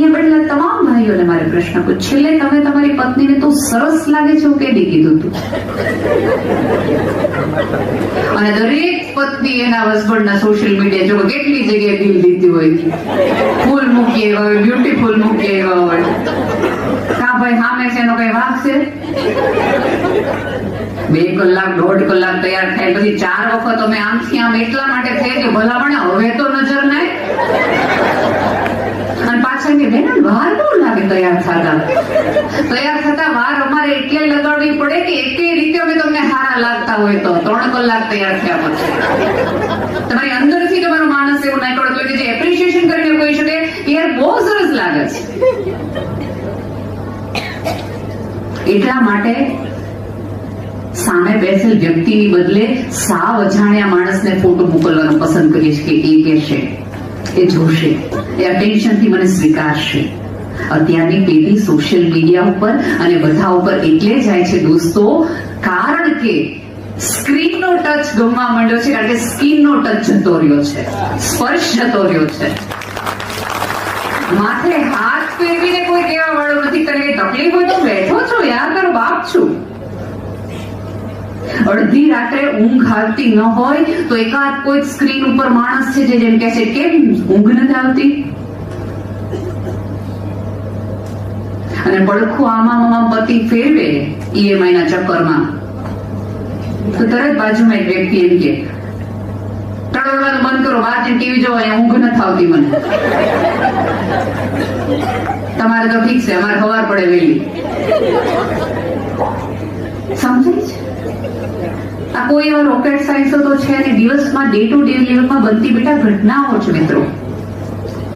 અહીંયા બેઠેલા તમામ ભાઈઓને મારે પ્રશ્ન પૂછ, છેલ્લે તમે તમારી પત્નીને તો સરસ લાગે છે કેદી કીધું તું? અને દરેક પત્ની એના હસબન્ડના સોશિયલ મીડિયા જો કેટલી જગ્યાએ દિલ દીધી હોય, ફૂલ મૂકી આવ્યા હોય, બ્યુટીફુલ મૂકી આવ્યા હોય. કા ભાઈ સામે છે એનો કઈ વાંક છે? 2 કલાક 1.5 કલાક તૈયાર થાય પછી 4 વખત અમે આમથી આમ એટલા માટે થઈ કે ભલામણ હવે તો નજર નાય. અને પાછળ કે બેન વાર બહુ લાગે તૈયાર થતા વાર અમારે એટલે લગાડવી પડે કે એકે રીતે અમે તમને સારા લાગતા હોય તો 3 કલાક તૈયાર થયા પછી તમારી અંદરથી તમારો માણસ એવું ના કરતો કે જે એપ્રિશિએશન કરીને કહી શકે યાર બહુ સરસ લાગે છે. એટલા માટે સામે બેસેલ વ્યક્તિની બદલે સાવ અજાણ્યા માણસને ફોટો મોકલવાનું પસંદ કરીશ કે એ કહેશે, એ જોશે, એ અટેન્શનથી મને સ્વીકારશે. અત્યારની પેઢી સોશિયલ મીડિયા ઉપર અને બધા ઉપર એટલે જાય છે દોસ્તો કારણ કે સ્ક્રીનનો ટચ ગમવા માંડ્યો છે, કારણ કે સ્કિનનો ટચ જતો રહ્યો છે, સ્પર્શ જતો રહ્યો છે. માથે હાથ ફેરવીને કોઈ કહેવા વાળું નથી, તને કઈ તકલીફ હોય તો બેઠો છો યાર, તારો બાપ છું. અડધી રાત્રે ઊંઘ આવતી ન હોય તો એકાદ કોઈ સ્ક્રીન ઉપર માણસ છે જે જેમ કે છે કેમ ઊંઘ નથી આવતી, અને પડખું આમાં પતિ ફેરવે ઈએમઆઈ ના ચક્કરમાં તો તરત બાજુમાં એક વ્યક્તિ એમ કે ટળવાનું બંધ કરો, બહાર ટીવી જોવો, અહીંયા ઊંઘ નથી આવતી મને. તમારે તો ઠીક છે, અમારે ખબર પડે વહેલી. સમજાય છે? આ કોઈ એવા રોકેટ સાયન્સો તો છે અને દિવસમાં ડે ટુ ડે લેવલમાં બનતી બેટા ઘટનાઓ છે મિત્રો.